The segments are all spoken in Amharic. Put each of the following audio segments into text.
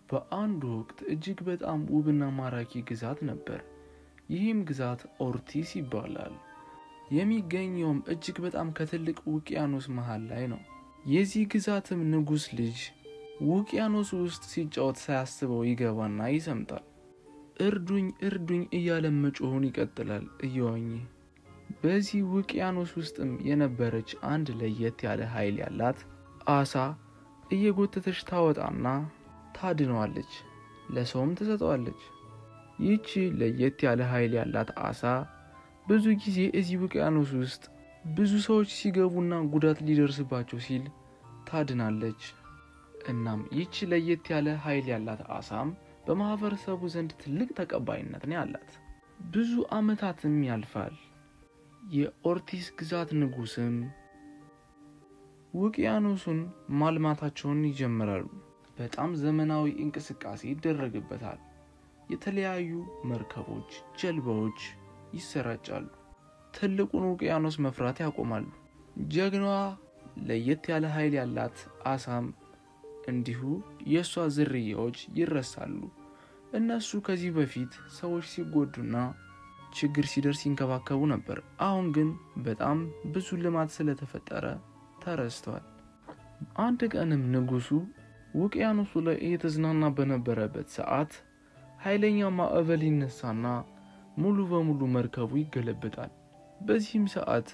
በአንድ ወቅት እጅግ በጣም ውብና ማራኪ ግዛት ነበር። ይህም ግዛት ኦርቲስ ይባላል። የሚገኘውም እጅግ በጣም ከትልቅ ውቅያኖስ መሃል ላይ ነው። የዚህ ግዛትም ንጉስ ልጅ ውቅያኖስ ውስጥ ሲጫወት ሳያስበው ይገባና ይሰምጣል። እርዱኝ እርዱኝ እያለ መጮሁን ይቀጥላል እየዋኘ። በዚህ ውቅያኖስ ውስጥም የነበረች አንድ ለየት ያለ ኃይል ያላት አሳ እየጎተተች ታወጣና ታድነዋለች፣ ለሰውም ትሰጠዋለች። ይህች ለየት ያለ ኃይል ያላት አሳ ብዙ ጊዜ እዚህ ውቅያኖስ ውስጥ ብዙ ሰዎች ሲገቡና ጉዳት ሊደርስባቸው ሲል ታድናለች። እናም ይህች ለየት ያለ ኃይል ያላት አሳም በማህበረሰቡ ዘንድ ትልቅ ተቀባይነት ያላት። ብዙ አመታትም ያልፋል። የኦርቲስ ግዛት ንጉስም ውቅያኖሱን ማልማታቸውን ይጀምራሉ። በጣም ዘመናዊ እንቅስቃሴ ይደረግበታል። የተለያዩ መርከቦች፣ ጀልባዎች ይሰራጫሉ። ትልቁን ውቅያኖስ መፍራት ያቆማሉ። ጀግናዋ ለየት ያለ ኃይል ያላት አሳም እንዲሁ የሷ ዝርያዎች ይረሳሉ። እነሱ ከዚህ በፊት ሰዎች ሲጎዱና ችግር ሲደርስ ይንከባከቡ ነበር። አሁን ግን በጣም ብዙ ልማት ስለተፈጠረ ተረስተዋል። አንድ ቀንም ንጉሱ ውቅያኖሱ ላይ እየተዝናና በነበረበት ሰዓት ኃይለኛ ማዕበል ይነሳና ሙሉ በሙሉ መርከቡ ይገለበጣል። በዚህም ሰዓት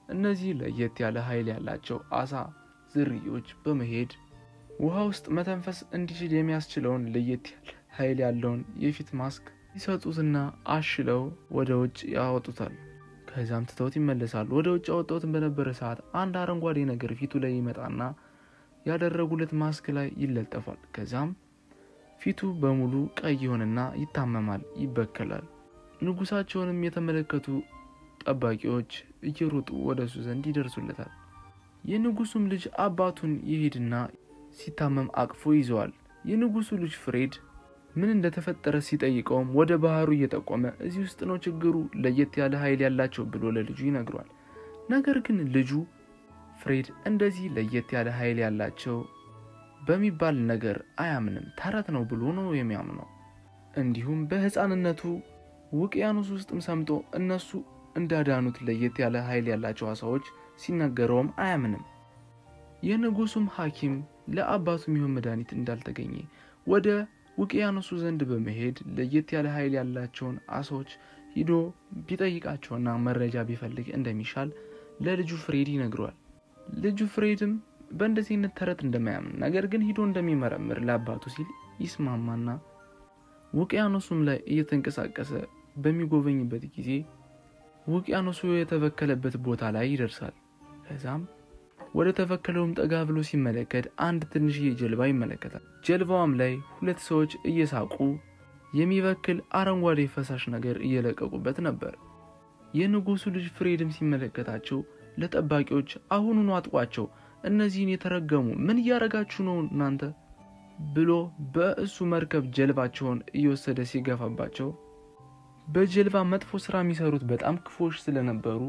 እነዚህ ለየት ያለ ኃይል ያላቸው አሳ ዝርያዎች በመሄድ ውሃ ውስጥ መተንፈስ እንዲችል የሚያስችለውን ለየት ያለ ኃይል ያለውን የፊት ማስክ ይሰጡትና አሽለው ወደ ውጭ ያወጡታል። ከዛም ትተውት ይመለሳሉ። ወደ ውጭ አወጣውት በነበረ ሰዓት አንድ አረንጓዴ ነገር ፊቱ ላይ ይመጣና ያደረጉለት ማስክ ላይ ይለጠፋል። ከዛም ፊቱ በሙሉ ቀይ ይሆንና ይታመማል፣ ይበከላል። ንጉሳቸውንም የተመለከቱ ጠባቂዎች እየሮጡ ወደሱ ዘንድ ይደርሱለታል። የንጉሱም ልጅ አባቱን ይሄድና ሲታመም አቅፎ ይዘዋል። የንጉሱ ልጅ ፍሬድ ምን እንደተፈጠረ ሲጠይቀውም ወደ ባህሩ እየጠቆመ እዚህ ውስጥ ነው ችግሩ፣ ለየት ያለ ኃይል ያላቸው ብሎ ለልጁ ይነግሯል። ነገር ግን ልጁ ፍሬድ እንደዚህ ለየት ያለ ኃይል ያላቸው በሚባል ነገር አያምንም፣ ተረት ነው ብሎ ነው የሚያምነው። እንዲሁም በህፃንነቱ ውቅያኖስ ውስጥም ሰምጦ እነሱ እንዳዳኑት ለየት ያለ ኃይል ያላቸው አሳዎች ሲነገረውም አያምንም። የንጉሱም ሐኪም ለአባቱ የሚሆን መድኃኒት እንዳልተገኘ ወደ ውቅያኖሱ ዘንድ በመሄድ ለየት ያለ ኃይል ያላቸውን አሳዎች ሂዶ ቢጠይቃቸውና መረጃ ቢፈልግ እንደሚሻል ለልጁ ፍሬድ ይነግረዋል። ልጁ ፍሬድም በእንደዚህ አይነት ተረት እንደማያምን ነገር ግን ሂዶ እንደሚመረምር ለአባቱ ሲል ይስማማና ውቅያኖሱም ላይ እየተንቀሳቀሰ በሚጎበኝበት ጊዜ ውቅያኖሱ የተበከለበት ቦታ ላይ ይደርሳል። ከዛም ወደ ተበከለውም ጠጋ ብሎ ሲመለከት አንድ ትንሽዬ ጀልባ ይመለከታል። ጀልባዋም ላይ ሁለት ሰዎች እየሳቁ የሚበክል አረንጓዴ ፈሳሽ ነገር እየለቀቁበት ነበር። የንጉሱ ልጅ ፍሬድም ሲመለከታቸው ለጠባቂዎች አሁኑኑ አጥቋቸው፣ እነዚህን የተረገሙ ምን ያረጋችሁ ነው እናንተ ብሎ በእሱ መርከብ ጀልባቸውን እየወሰደ ሲገፋባቸው በጀልባ መጥፎ ስራ የሚሰሩት በጣም ክፎች ስለነበሩ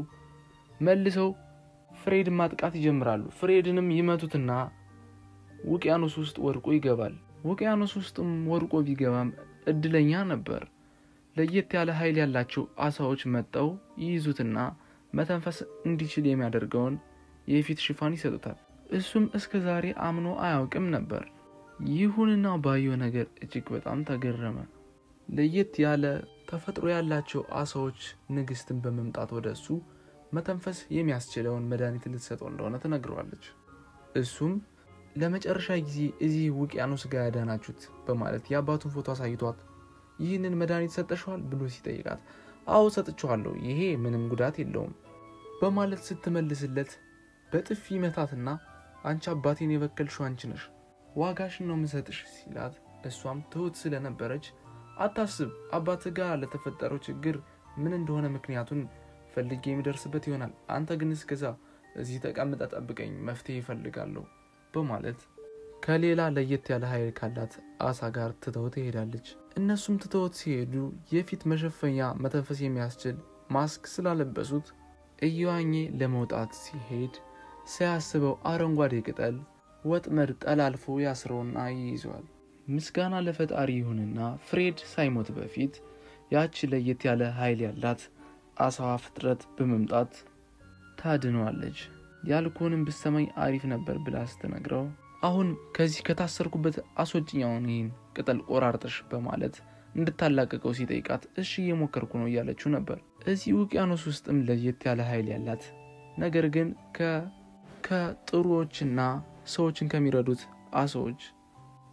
መልሰው ፍሬድ ማጥቃት ይጀምራሉ። ፍሬድንም ይመቱትና ውቅያኖስ ውስጥ ወርቆ ይገባል። ውቅያኖስ ውስጥም ወርቆ ቢገባም እድለኛ ነበር። ለየት ያለ ኃይል ያላቸው አሳዎች መጣው ይይዙትና መተንፈስ እንዲችል የሚያደርገውን የፊት ሽፋን ይሰጡታል። እሱም እስከዛሬ አምኖ አያውቅም ነበር። ይሁንና ባየው ነገር እጅግ በጣም ተገረመ። ለየት ያለ ተፈጥሮ ያላቸው አሳዎች ንግስትን በመምጣት ወደሱ መተንፈስ የሚያስችለውን መድኃኒት ልትሰጠው እንደሆነ ተነግሯለች። እሱም ለመጨረሻ ጊዜ እዚህ ውቅያኖስ ጋር ያዳናችሁት በማለት የአባቱን ፎቶ አሳይቷት ይህንን መድኃኒት ሰጠሽዋል ብሎ ሲጠይቃት አዎ ሰጥቻለሁ፣ ይሄ ምንም ጉዳት የለውም በማለት ስትመልስለት በጥፊ መታትና አንቺ አባቴን የበከልሽው አንቺ ነሽ፣ ዋጋሽን ነው የምሰጥሽ ሲላት እሷም ትሁት ስለነበረች አታስብ፣ አባትህ ጋር ለተፈጠረው ችግር ምን እንደሆነ ምክንያቱን ፈልጌ የሚደርስበት ይሆናል፣ አንተ ግን እስከዛ እዚህ ተቀምጠ ጠብቀኝ፣ መፍትሄ ይፈልጋለሁ በማለት ከሌላ ለየት ያለ ኃይል ካላት አሳ ጋር ትተው ትሄዳለች። እነሱም ትተውት ሲሄዱ የፊት መሸፈኛ መተንፈስ የሚያስችል ማስክ ስላለበሱት እየዋኘ ለመውጣት ሲሄድ ሳያስበው አረንጓዴ ቅጠል ወጥመድ ጠላልፎ ያስረውና ይይዘዋል። ምስጋና ለፈጣሪ ይሁንና ፍሬድ ሳይሞት በፊት ያቺ ለየት ያለ ኃይል ያላት አሳዋ ፍጥረት በመምጣት ታድነዋለች። ያልኩህንም ብትሰማኝ አሪፍ ነበር ብላ ስትነግረው አሁን ከዚህ ከታሰርኩበት አስወጭኛውን ይህን ቅጠል ቆራርጠሽ በማለት እንድታላቀቀው ሲጠይቃት እሺ እየሞከርኩ ነው እያለችው ነበር። እዚህ ውቅያኖስ ውስጥም ለየት ያለ ኃይል ያላት ነገር ግን ከጥሩዎችና ሰዎችን ከሚረዱት አሳዎች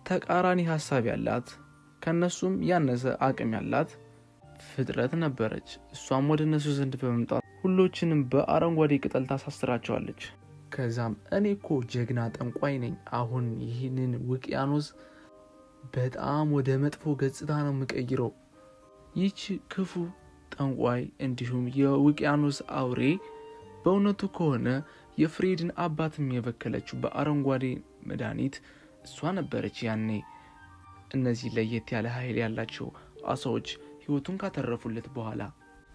ተቃራኒ ሐሳብ ያላት ከነሱም ያነሰ አቅም ያላት ፍጥረት ነበረች። እሷም ወደ እነሱ ዘንድ በመምጣት ሁሎችንም በአረንጓዴ ቅጠል ታሳስራቸዋለች። ከዛም እኔኮ ጀግና ጠንቋይ ነኝ፣ አሁን ይህንን ውቅያኖስ በጣም ወደ መጥፎ ገጽታ ነው መቀይረው። ይህች ክፉ ጠንቋይ እንዲሁም የውቅያኖስ አውሬ በእውነቱ ከሆነ የፍሬድን አባትም የበከለችው በአረንጓዴ መድኃኒት እሷ ነበረች። ያኔ እነዚህ ለየት ያለ ኃይል ያላቸው አሳዎች ህይወቱን ካተረፉለት በኋላ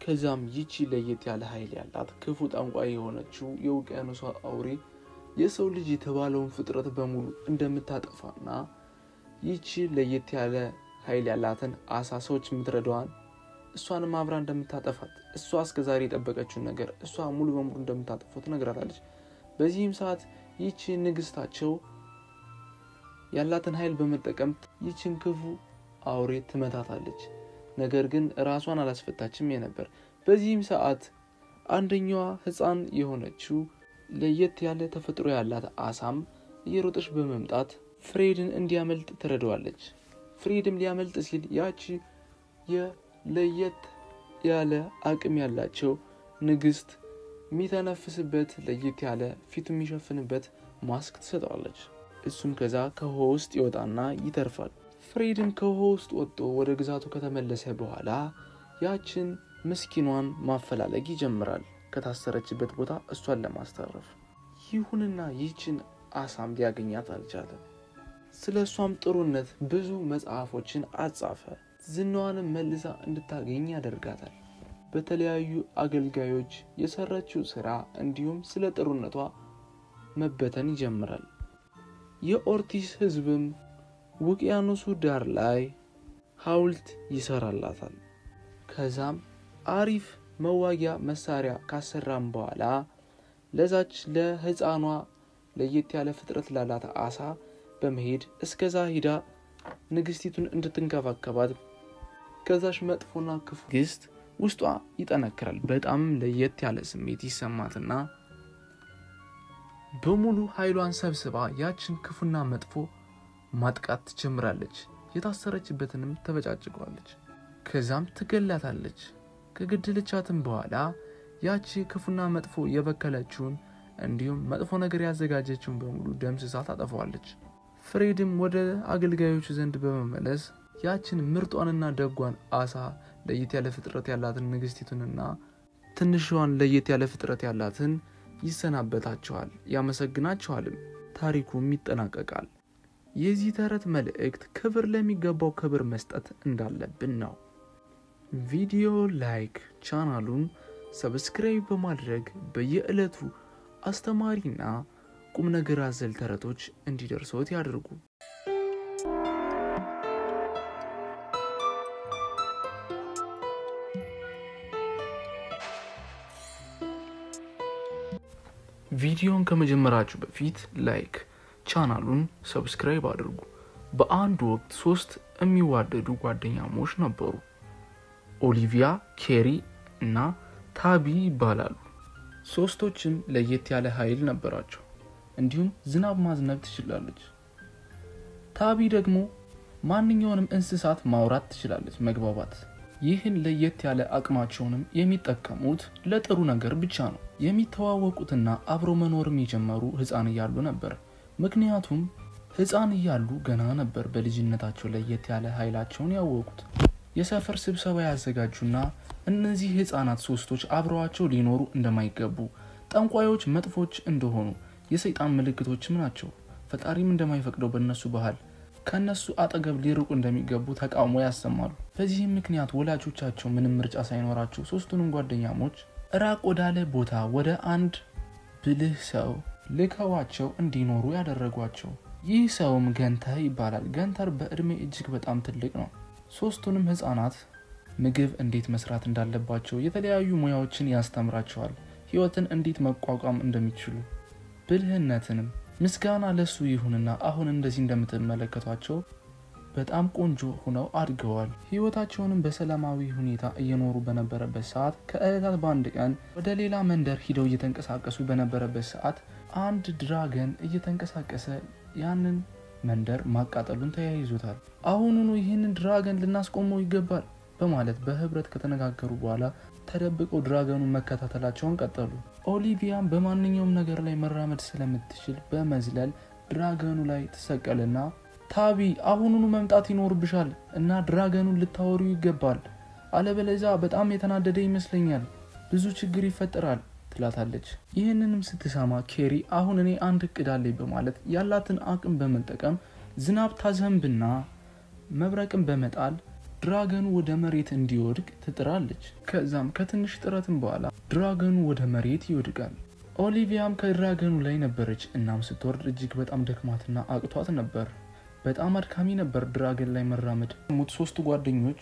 ከዛም ይቺ ለየት ያለ ኃይል ያላት ክፉ ጠንቋይ የሆነችው የውቅያኖስ አውሬ የሰው ልጅ የተባለውን ፍጥረት በሙሉ እንደምታጠፋና ይቺ ለየት ያለ ኃይል ያላትን አሳሶች ምትረዳዋን እሷንም አብራ እንደምታጠፋት እሷ እስከዛሬ የጠበቀችውን ነገር እሷ ሙሉ በሙሉ እንደምታጠፋው ትነግራታለች። በዚህም ሰዓት ይቺ ንግስታቸው ያላትን ኃይል በመጠቀም ይቺን ክፉ አውሬ ትመታታለች። ነገር ግን ራሷን አላስፈታችም ነበር። በዚህም ሰዓት አንደኛዋ ህፃን የሆነችው ለየት ያለ ተፈጥሮ ያላት አሳም እየሮጠች በመምጣት ፍሬድን እንዲያመልጥ ትረዳዋለች። ፍሬድም ሊያመልጥ ሲል ያቺ የለየት ያለ አቅም ያላቸው ንግስት የሚተነፍስበት ለየት ያለ ፊቱ የሚሸፍንበት ማስክ ትሰጣለች። እሱም ከዛ ከውሃ ውስጥ ይወጣና ይተርፋል። ፍሬድም ከውሃ ውስጥ ወጥቶ ወደ ግዛቱ ከተመለሰ በኋላ ያችን ምስኪኗን ማፈላለግ ይጀምራል ከታሰረችበት ቦታ እሷን ለማስተረፍ። ይሁንና ይህችን አሳም ሊያገኛት አልቻለም። ስለሷም ጥሩነት ብዙ መጽሐፎችን አጻፈ። ዝናዋንም መልሳ እንድታገኝ ያደርጋታል። በተለያዩ አገልጋዮች የሰራችው ስራ እንዲሁም ስለ ጥሩነቷ መበተን ይጀምራል። የኦርቲስ ህዝብም ውቅያኖሱ ዳር ላይ ሐውልት ይሰራላታል። ከዛም አሪፍ መዋጊያ መሳሪያ ካሰራም በኋላ ለዛች ለህፃኗ ለየት ያለ ፍጥረት ላላት አሳ በመሄድ እስከዛ ሄዳ ንግስቲቱን እንድትንከባከባት ከዛሽ መጥፎና ክፉ ግስት ውስጧ ይጠነክራል። በጣም ለየት ያለ ስሜት ይሰማትና በሙሉ ኃይሏን ሰብስባ ያችን ክፉና መጥፎ ማጥቃት ትጀምራለች። የታሰረችበትንም ተበጫጭቀዋለች። ከዛም ትገላታለች። ከገደለቻትም በኋላ ያቺ ክፉና መጥፎ የበከለችውን እንዲሁም መጥፎ ነገር ያዘጋጀችውን በሙሉ ደምስሳ ታጠፋዋለች። ፍሬድም ወደ አገልጋዮቹ ዘንድ በመመለስ ያችን ምርጧንና ደጓን አሳ ለየት ያለ ፍጥረት ያላትን ንግስቲቱንና ትንሿን ለየት ያለ ፍጥረት ያላትን ይሰናበታቸዋል፣ ያመሰግናቸዋልም። ታሪኩም ይጠናቀቃል። የዚህ ተረት መልእክት ክብር ለሚገባው ክብር መስጠት እንዳለብን ነው። ቪዲዮ ላይክ፣ ቻናሉን ሰብስክራይብ በማድረግ በየዕለቱ አስተማሪና ቁም ነገር አዘል ተረቶች እንዲደርሶት ያድርጉ። ቪዲዮን ከመጀመራችሁ በፊት ላይክ፣ ቻናሉን ሰብስክራይብ አድርጉ። በአንድ ወቅት 3 የሚዋደዱ ጓደኛሞች ነበሩ። ኦሊቪያ፣ ኬሪ እና ታቢ ይባላሉ። ሶስቶችም ለየት ያለ ኃይል ነበራቸው። እንዲሁም ዝናብ ማዝነብ ትችላለች። ታቢ ደግሞ ማንኛውንም እንስሳት ማውራት ትችላለች፣ መግባባት። ይህን ለየት ያለ አቅማቸውንም የሚጠቀሙት ለጥሩ ነገር ብቻ ነው። የሚተዋወቁትና አብሮ መኖርም የጀመሩ ህፃን እያሉ ነበር። ምክንያቱም ህፃን እያሉ ገና ነበር በልጅነታቸው ለየት ያለ ኃይላቸውን ያወቁት። የሰፈር ስብሰባ ያዘጋጁና እነዚህ ህፃናት ሶስቶች አብረዋቸው ሊኖሩ እንደማይገቡ፣ ጠንቋዮች መጥፎች እንደሆኑ፣ የሰይጣን ምልክቶችም ናቸው፣ ፈጣሪም እንደማይፈቅደው በእነሱ ባህል ከነሱ አጠገብ ሊርቁ እንደሚገቡ ተቃውሞ ያሰማሉ። በዚህም ምክንያት ወላጆቻቸው ምንም ምርጫ ሳይኖራቸው ሶስቱንም ጓደኛሞች ራቅ ወዳለ ቦታ ወደ አንድ ብልህ ሰው ልከዋቸው እንዲኖሩ ያደረጓቸው። ይህ ሰውም ገንተር ይባላል። ገንተር በእድሜ እጅግ በጣም ትልቅ ነው። ሶስቱንም ህፃናት ምግብ እንዴት መስራት እንዳለባቸው የተለያዩ ሙያዎችን ያስተምራቸዋል። ህይወትን እንዴት መቋቋም እንደሚችሉ ብልህነትንም። ምስጋና ለሱ ይሁንና አሁን እንደዚህ እንደምትመለከቷቸው በጣም ቆንጆ ሆነው አድገዋል። ህይወታቸውንም በሰላማዊ ሁኔታ እየኖሩ በነበረበት ሰዓት ከእለታት በአንድ ቀን ወደ ሌላ መንደር ሂደው እየተንቀሳቀሱ በነበረበት ሰዓት አንድ ድራገን እየተንቀሳቀሰ ያንን መንደር ማቃጠሉን ተያይዞታል። አሁኑኑ ይህንን ድራገን ልናስቆመው ይገባል በማለት በህብረት ከተነጋገሩ በኋላ ተደብቀው ድራገኑን መከታተላቸውን ቀጠሉ። ኦሊቪያም በማንኛውም ነገር ላይ መራመድ ስለምትችል በመዝለል ድራገኑ ላይ ተሰቀለና ታቢ አሁኑኑ መምጣት ይኖርብሻል እና ድራገኑን ልታወሩ ይገባል፣ አለበለዚያ በጣም የተናደደ ይመስለኛል፣ ብዙ ችግር ይፈጠራል ትላታለች። ይህንንም ስትሰማ ኬሪ አሁን እኔ አንድ እቅድ አለኝ በማለት ያላትን አቅም በመጠቀም ዝናብ ታዘንብና መብረቅን በመጣል ድራገኑ ወደ መሬት እንዲወድቅ ትጥራለች። ከዛም ከትንሽ ጥረትም በኋላ ድራገኑ ወደ መሬት ይወድቃል። ኦሊቪያም ከድራገኑ ላይ ነበረች። እናም ስትወርድ እጅግ በጣም ደክማትና አቅቷት ነበር። በጣም አድካሚ ነበር ድራገን ላይ መራመድ። ሙት ሶስቱ ጓደኞች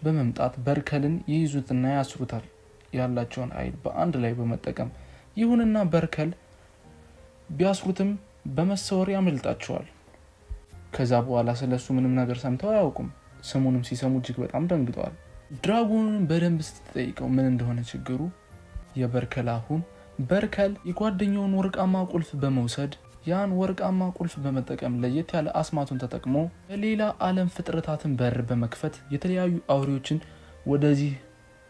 በመምጣት በርከልን ይይዙትና ያስሩታል ያላቸውን ኃይል በአንድ ላይ በመጠቀም። ይሁንና በርከል ቢያስሩትም በመሰወር ያመልጣቸዋል። ከዛ በኋላ ስለሱ ምንም ነገር ሰምተው አያውቁም። ስሙንም ሲሰሙ እጅግ በጣም ደንግጠዋል። ድራጎኑን በደንብ ስትጠይቀው ምን እንደሆነ ችግሩ የበርከል አሁን በርከል የጓደኛውን ወርቃማ ቁልፍ በመውሰድ ያን ወርቃማ ቁልፍ በመጠቀም ለየት ያለ አስማቱን ተጠቅሞ ለሌላ ዓለም ፍጥረታትን በር በመክፈት የተለያዩ አውሬዎችን ወደዚህ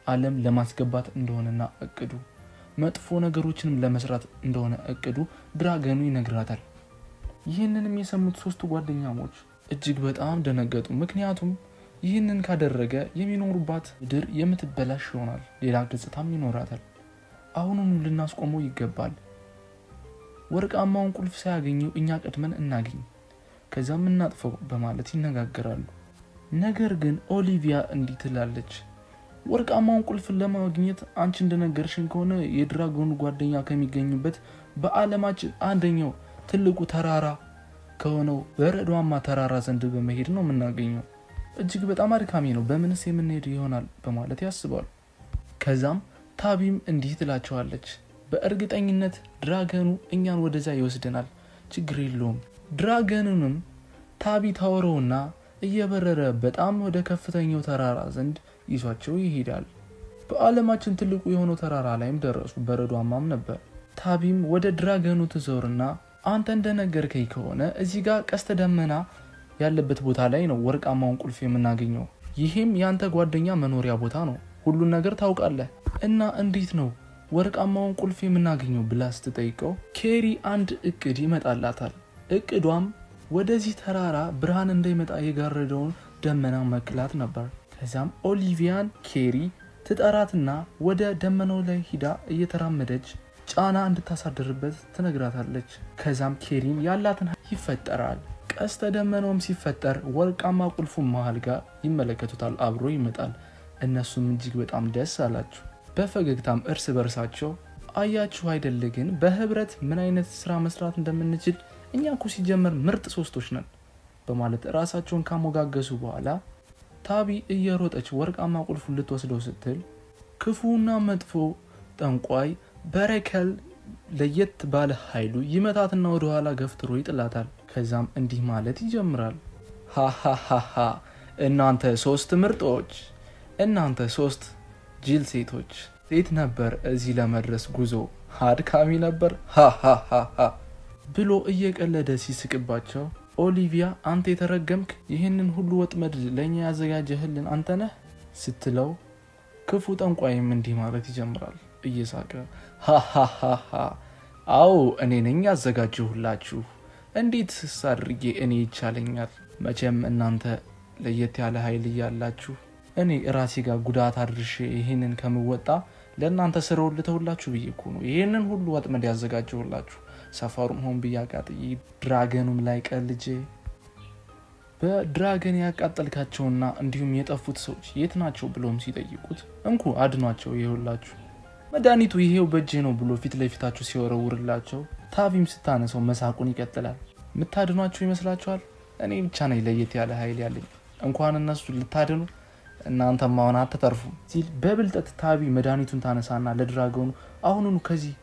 ዓለም ለማስገባት እንደሆነና እቅዱ መጥፎ ነገሮችንም ለመስራት እንደሆነ እቅዱ ድራገኑ ይነግራታል። ይህንንም የሰሙት ሶስቱ ጓደኛሞች እጅግ በጣም ደነገጡ። ምክንያቱም ይህንን ካደረገ የሚኖሩባት ምድር የምትበላሽ ይሆናል፣ ሌላ ገጽታም ይኖራታል። አሁኑኑ ልናስቆመው ይገባል። ወርቃማውን ቁልፍ ሳያገኘው እኛ ቀድመን እናገኝ፣ ከዛም እናጥፈው በማለት ይነጋገራሉ። ነገር ግን ኦሊቪያ እንዲህ ትላለች፣ ወርቃማውን ቁልፍ ለማግኘት አንቺ እንደነገርሽን ከሆነ የድራጎኑ ጓደኛ ከሚገኙበት በአለማችን አንደኛው ትልቁ ተራራ ከሆነው በረዷማ ተራራ ዘንድ በመሄድ ነው የምናገኘው። እጅግ በጣም አድካሚ ነው፣ በምንስ የምንሄድ ይሆናል በማለት ያስባሉ። ከዛም ታቢም እንዲህ ትላቸዋለች፣ በእርግጠኝነት ድራገኑ እኛን ወደዛ ይወስደናል፣ ችግር የለውም። ድራገኑንም ታቢ ታወረውና እየበረረ በጣም ወደ ከፍተኛው ተራራ ዘንድ ይዟቸው ይሄዳል። በአለማችን ትልቁ የሆነው ተራራ ላይም ደረሱ። በረዷማም ነበር። ታቢም ወደ ድራገኑ ትዞርና አንተ እንደነገርከኝ ከሆነ እዚህ ጋር ቀስተ ደመና ያለበት ቦታ ላይ ነው ወርቃማውን ቁልፍ የምናገኘው። ይሄም ያንተ ጓደኛ መኖሪያ ቦታ ነው፣ ሁሉን ነገር ታውቃለህ እና እንዴት ነው ወርቃማውን ቁልፍ የምናገኘው ብላ ስትጠይቀው ኬሪ አንድ እቅድ ይመጣላታል። እቅዷም ወደዚህ ተራራ ብርሃን እንዳይመጣ የጋረደውን ደመና መክላት ነበር። ከዛም ኦሊቪያን ኬሪ ትጠራትና ወደ ደመናው ላይ ሂዳ እየተራመደች ጫና እንድታሳድርበት ትነግራታለች። ከዛም ኬሪም ያላትን ይፈጠራል። ቀስተ ደመናውም ሲፈጠር ወርቃማ ቁልፉ መሃል ጋር ይመለከቱታል፣ አብሮ ይመጣል። እነሱም እጅግ በጣም ደስ አላቸው። በፈገግታም እርስ በርሳቸው አያችሁ አይደል ግን በህብረት ምን አይነት ስራ መስራት እንደምንችል እኛ እኮ ሲጀመር ምርጥ ሶስቶች ነን በማለት ራሳቸውን ካሞጋገሱ በኋላ ታቢ እየሮጠች ወርቃማ ቁልፉን ልትወስደው ስትል ክፉና መጥፎ ጠንቋይ በረከል ለየት ባለ ኃይሉ ይመታትና ወደ ኋላ ገፍትሮ ይጥላታል። ከዛም እንዲህ ማለት ይጀምራል፣ ሃሃሃሃ እናንተ ሶስት ምርጦች፣ እናንተ ሶስት ጅል ሴቶች፣ ሴት ነበር እዚህ ለመድረስ ጉዞ አድካሚ ነበር ሃሃሃሃ ብሎ እየቀለደ ሲስቅባቸው ኦሊቪያ አንተ የተረገምክ ይህንን ሁሉ ወጥመድ ለኛ ያዘጋጀህልን አንተ ነህ ስትለው ክፉ ጠንቋይም እንዲህ ማለት ይጀምራል እየሳቀ ሃሃሃሃ አው እኔ ነኝ ያዘጋጀሁላችሁ፣ እንዴት ሳድርጌ እኔ ይቻለኛል፣ መቼም እናንተ ለየት ያለ ኃይል ያላችሁ እኔ ራሴ ጋር ጉዳት አድርሼ ይሄንን ከምወጣ ለእናንተ ስራው ልተውላችሁ ብዬ እኮ ነው ይሄንን ሁሉ ወጥመድ ያዘጋጀሁላችሁ። ሰፈሩን ሆን ብያቃጥይ ድራገኑም ላይ ቀልጄ በድራገን ያቃጠልካቸውና እንዲሁም የጠፉት ሰዎች የት ናቸው ብሎም ሲጠይቁት እንኩ አድኗቸው ይሁላችሁ መድኃኒቱ ይሄው በእጄ ነው ብሎ ፊት ለፊታቸው ሲወረውርላቸው ታቢም ስታነሰው መሳቁን ይቀጥላል። ምታድኗቸው ይመስላችኋል? እኔ ብቻ ነኝ ለየት ያለ ኃይል ያለኝ እንኳን እነሱ ልታድኑ እናንተ ማውና አትተርፉ ሲል በብልጠት ታቢ መድኃኒቱን ታነሳና ለድራገኑ አሁኑኑ ከዚህ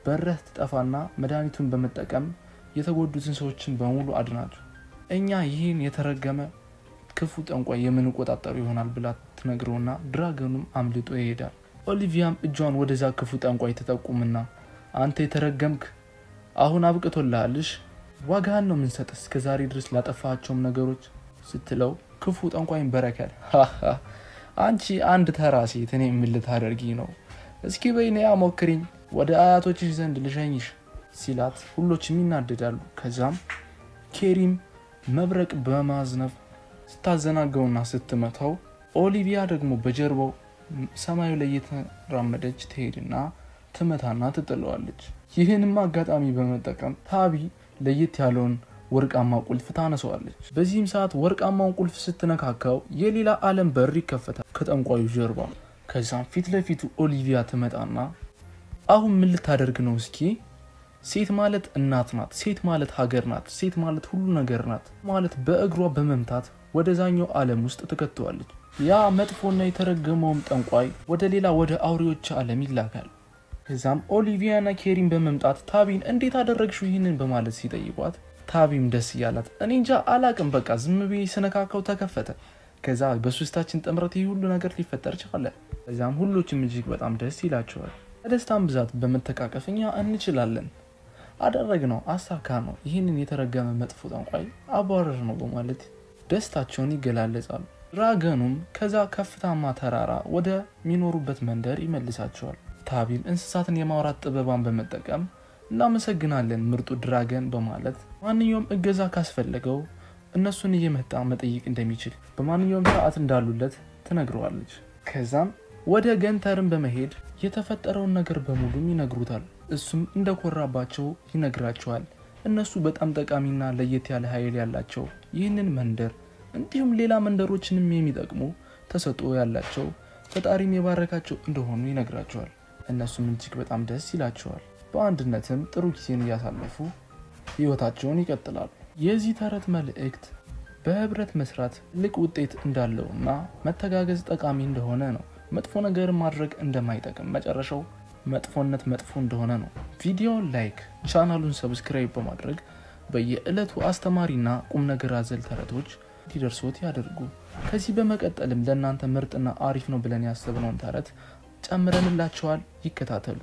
በረህ ትጠፋና መድኃኒቱን በመጠቀም የተጎዱትን ሰዎችን በሙሉ አድናቸው እኛ ይሄን የተረገመ ክፉ ጠንቋይ የምንቆጣጠሩ ይሆናል ብላ ትነግረውና ድራገኑም አምልጦ ይሄዳል። ኦሊቪያም እጇን ወደዛ ክፉ ጠንቋይ ተጠቁምና አንተ የተረገምክ አሁን አብቅቶልሃልሽ ዋጋህን ነው ምንሰጥ እስከዛሬ ድረስ ላጠፋቸውም ነገሮች ስትለው ክፉ ጠንቋይን በረከል አንቺ አንድ ተራ ሴት እኔ ምን ልታደርጊ ነው? እስኪ በይኔ አሞክሪኝ ወደ አያቶችሽ ዘንድ ልሸኝሽ ሲላት ሁሎችም ይናደዳሉ። ከዛም ኬሪም መብረቅ በማዝነብ ስታዘናገውና ስትመታው ኦሊቪያ ደግሞ በጀርባው ሰማዩ ላይ የተራመደች ትሄድና ትመታና ትጥለዋለች። ይህንም አጋጣሚ በመጠቀም ታቢ ለየት ያለውን ወርቃማ ቁልፍ ታነሳዋለች። በዚህም ሰዓት ወርቃማውን ቁልፍ ስትነካካው የሌላ ዓለም በር ይከፈታል ከጠንቋዩ ጀርባ። ከዛም ፊት ለፊቱ ኦሊቪያ ትመጣና አሁን ምን ልታደርግ ነው? እስኪ ሴት ማለት እናት ናት፣ ሴት ማለት ሀገር ናት፣ ሴት ማለት ሁሉ ነገር ናት ማለት በእግሯ በመምታት ወደዛኛው ዓለም ውስጥ ተከተዋለች። ያ መጥፎና የተረገመውም ጠንቋይ ወደ ሌላ ወደ አውሬዎች ዓለም ይላካል። ከዛም ኦሊቪያና ኬሪን በመምጣት ታቢን እንዴት አደረግሽው ይሄንን በማለት ሲጠይቋት ታቢም ደስ ይላላት እኔ እንጃ አላቅም በቃ ዝም ብዬ ስነካካው ተከፈተ። ከዛ በሶስታችን ጥምረት ይሄ ሁሉ ነገር ሊፈጠር ቻለ። ከዛም ሁሉም እጅግ በጣም ደስ ይላቸዋል። በደስታም ብዛት በመተቃቀፍኛ እንችላለን አደረግነው አሳካነው ይሄንን የተረገመ መጥፎ ጠንቋይ አባረርነው በማለት ደስታቸውን ይገላለጻሉ። ድራገኑም ከዛ ከፍታማ ተራራ ወደ ሚኖሩበት መንደር ይመልሳቸዋል። ታቢም እንስሳትን የማውራት ጥበባን በመጠቀም እናመሰግናለን ምርጡ ድራገን በማለት ማንኛውም እገዛ ካስፈለገው እነሱን እየመጣ መጠየቅ እንደሚችል በማንኛውም ሰዓት እንዳሉለት ትነግረዋለች። ከዛም ወደ ገንተርን በመሄድ የተፈጠረውን ነገር በሙሉ ይነግሩታል። እሱም እንደኮራባቸው ይነግራቸዋል። እነሱ በጣም ጠቃሚና ለየት ያለ ኃይል ያላቸው ይህንን መንደር እንዲሁም ሌላ መንደሮችንም የሚጠቅሙ ተሰጥኦ ያላቸው ፈጣሪም የባረካቸው እንደሆኑ ይነግራቸዋል። እነሱም እጅግ በጣም ደስ ይላቸዋል። በአንድነትም ጥሩ ጊዜን እያሳለፉ ህይወታቸውን ይቀጥላሉ። የዚህ ተረት መልእክት በህብረት መስራት ትልቅ ውጤት እንዳለውና መተጋገዝ ጠቃሚ እንደሆነ ነው። መጥፎ ነገር ማድረግ እንደማይጠቅም መጨረሻው መጥፎነት መጥፎ እንደሆነ ነው። ቪዲዮውን ላይክ ቻናሉን ሰብስክራይብ በማድረግ በየዕለቱ አስተማሪና ቁም ነገር አዘል ተረቶች እንዲደርሶት ያድርጉ። ከዚህ በመቀጠልም ለእናንተ ምርጥና አሪፍ ነው ብለን ያሰብነውን ተረት ጨምረንላችኋል። ይከታተሉ።